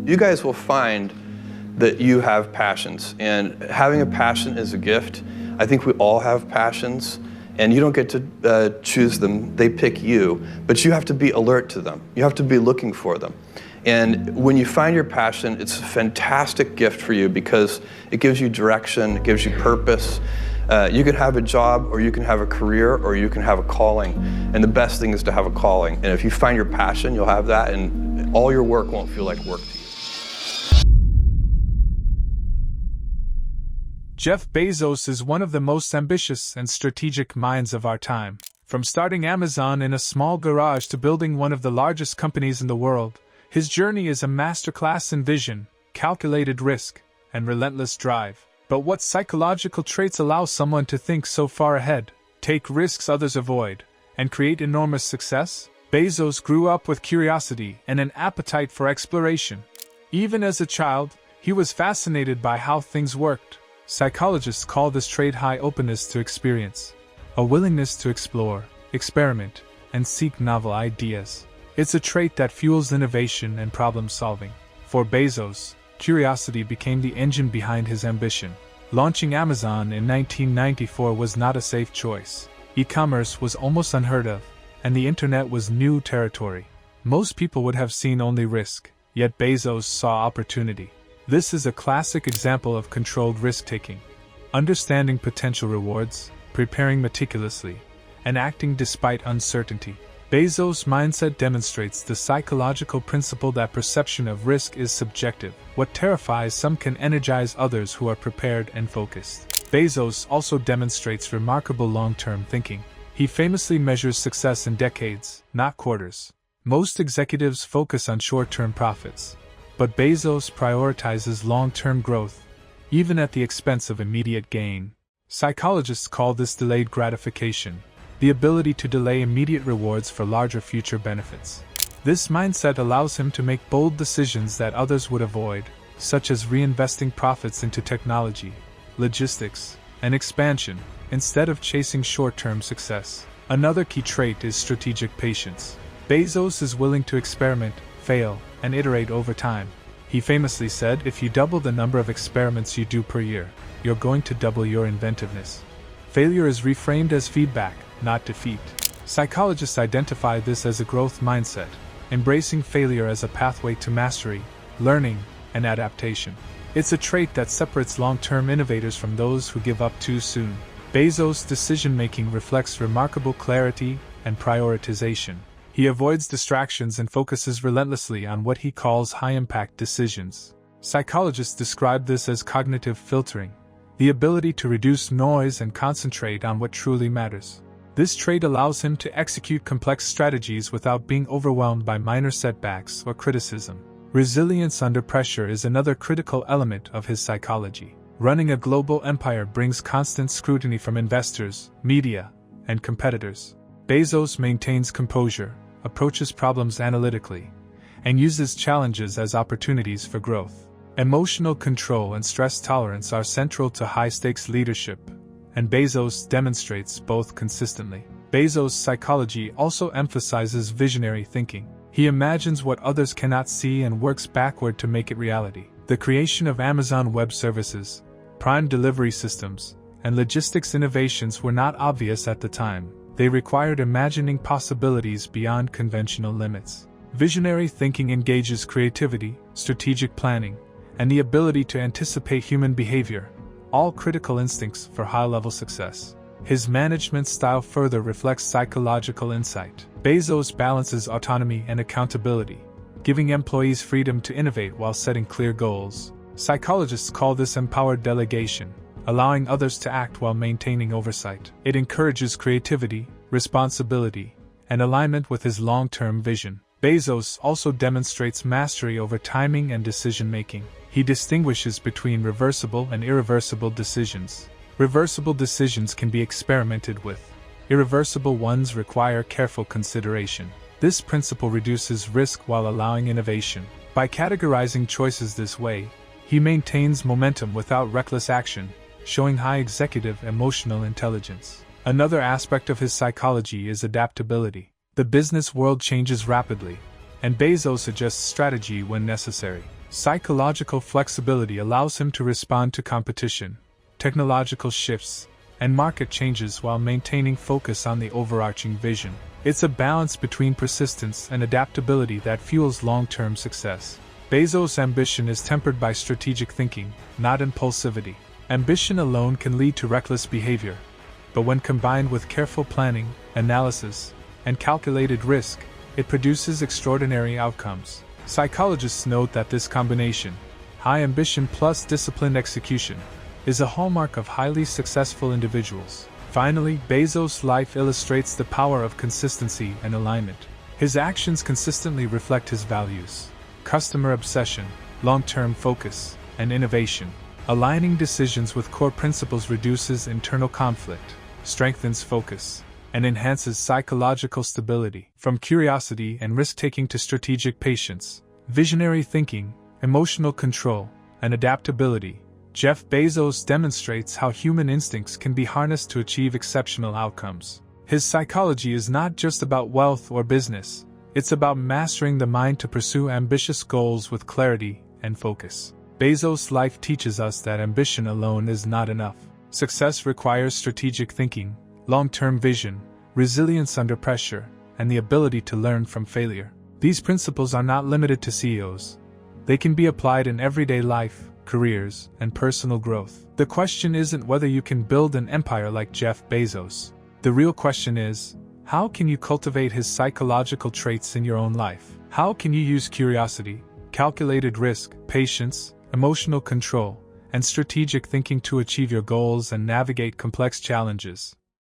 You guys will find that you have passions, and having a passion is a gift. I think we all have passions, and you don't get to choose them. They pick you, but you have to be alert to them. You have to be looking for them. And when you find your passion, it's a fantastic gift for you because it gives you direction, it gives you purpose. You can have a job, or you can have a career, or you can have a calling. And the best thing is to have a calling. And if you find your passion, you'll have that, and all your work won't feel like work to you. Jeff Bezos is one of the most ambitious and strategic minds of our time. From starting Amazon in a small garage to building one of the largest companies in the world, his journey is a masterclass in vision, calculated risk, and relentless drive. But what psychological traits allow someone to think so far ahead, take risks others avoid, and create enormous success? Bezos grew up with curiosity and an appetite for exploration. Even as a child, he was fascinated by how things worked. Psychologists call this trait high openness to experience, a willingness to explore, experiment, and seek novel ideas. It's a trait that fuels innovation and problem solving. For Bezos, curiosity became the engine behind his ambition. Launching Amazon in 1994 was not a safe choice. E-commerce was almost unheard of, and the internet was new territory. Most people would have seen only risk, yet Bezos saw opportunity. This is a classic example of controlled risk-taking. Understanding potential rewards, preparing meticulously, and acting despite uncertainty. Bezos' mindset demonstrates the psychological principle that perception of risk is subjective. What terrifies some can energize others who are prepared and focused. Bezos also demonstrates remarkable long-term thinking. He famously measures success in decades, not quarters. Most executives focus on short-term profits, but Bezos prioritizes long-term growth, even at the expense of immediate gain. Psychologists call this delayed gratification, the ability to delay immediate rewards for larger future benefits. This mindset allows him to make bold decisions that others would avoid, such as reinvesting profits into technology, logistics, and expansion, instead of chasing short-term success. Another key trait is strategic patience. Bezos is willing to experiment, fail, and iterate over time. He famously said, "If you double the number of experiments you do per year, you're going to double your inventiveness." Failure is reframed as feedback, not defeat. Psychologists identify this as a growth mindset, embracing failure as a pathway to mastery, learning, and adaptation. It's a trait that separates long-term innovators from those who give up too soon. Bezos' decision-making reflects remarkable clarity and prioritization. He avoids distractions and focuses relentlessly on what he calls high-impact decisions. Psychologists describe this as cognitive filtering, the ability to reduce noise and concentrate on what truly matters. This trait allows him to execute complex strategies without being overwhelmed by minor setbacks or criticism. Resilience under pressure is another critical element of his psychology. Running a global empire brings constant scrutiny from investors, media, and competitors. Bezos maintains composure, approaches problems analytically, and uses challenges as opportunities for growth. Emotional control and stress tolerance are central to high-stakes leadership, and Bezos demonstrates both consistently. Bezos' psychology also emphasizes visionary thinking. He imagines what others cannot see and works backward to make it reality. The creation of Amazon Web Services, Prime delivery systems, and logistics innovations were not obvious at the time. They required imagining possibilities beyond conventional limits. Visionary thinking engages creativity, strategic planning, and the ability to anticipate human behavior, all critical instincts for high-level success. His management style further reflects psychological insight. Bezos balances autonomy and accountability, giving employees freedom to innovate while setting clear goals. Psychologists call this empowered delegation, allowing others to act while maintaining oversight. It encourages creativity, responsibility, and alignment with his long-term vision. Bezos also demonstrates mastery over timing and decision-making. He distinguishes between reversible and irreversible decisions. Reversible decisions can be experimented with. Irreversible ones require careful consideration. This principle reduces risk while allowing innovation. By categorizing choices this way, he maintains momentum without reckless action, showing high executive emotional intelligence. Another aspect of his psychology is adaptability. The business world changes rapidly, and Bezos adjusts strategy when necessary. Psychological flexibility allows him to respond to competition, technological shifts, and market changes while maintaining focus on the overarching vision. It's a balance between persistence and adaptability that fuels long-term success. Bezos' ambition is tempered by strategic thinking, not impulsivity. Ambition alone can lead to reckless behavior, but when combined with careful planning, analysis, and calculated risk, it produces extraordinary outcomes. Psychologists note that this combination, high ambition plus disciplined execution, is a hallmark of highly successful individuals. Finally, Bezos' life illustrates the power of consistency and alignment. His actions consistently reflect his values: customer obsession, long-term focus, and innovation. Aligning decisions with core principles reduces internal conflict, strengthens focus, and enhances psychological stability. From curiosity and risk-taking to strategic patience, visionary thinking, emotional control, and adaptability, Jeff Bezos demonstrates how human instincts can be harnessed to achieve exceptional outcomes. His psychology is not just about wealth or business, it's about mastering the mind to pursue ambitious goals with clarity and focus. Bezos' life teaches us that ambition alone is not enough. Success requires strategic thinking, long-term vision, resilience under pressure, and the ability to learn from failure. These principles are not limited to CEOs. They can be applied in everyday life, careers, and personal growth. The question isn't whether you can build an empire like Jeff Bezos. The real question is, how can you cultivate his psychological traits in your own life? How can you use curiosity, calculated risk, patience, emotional control, and strategic thinking to achieve your goals and navigate complex challenges?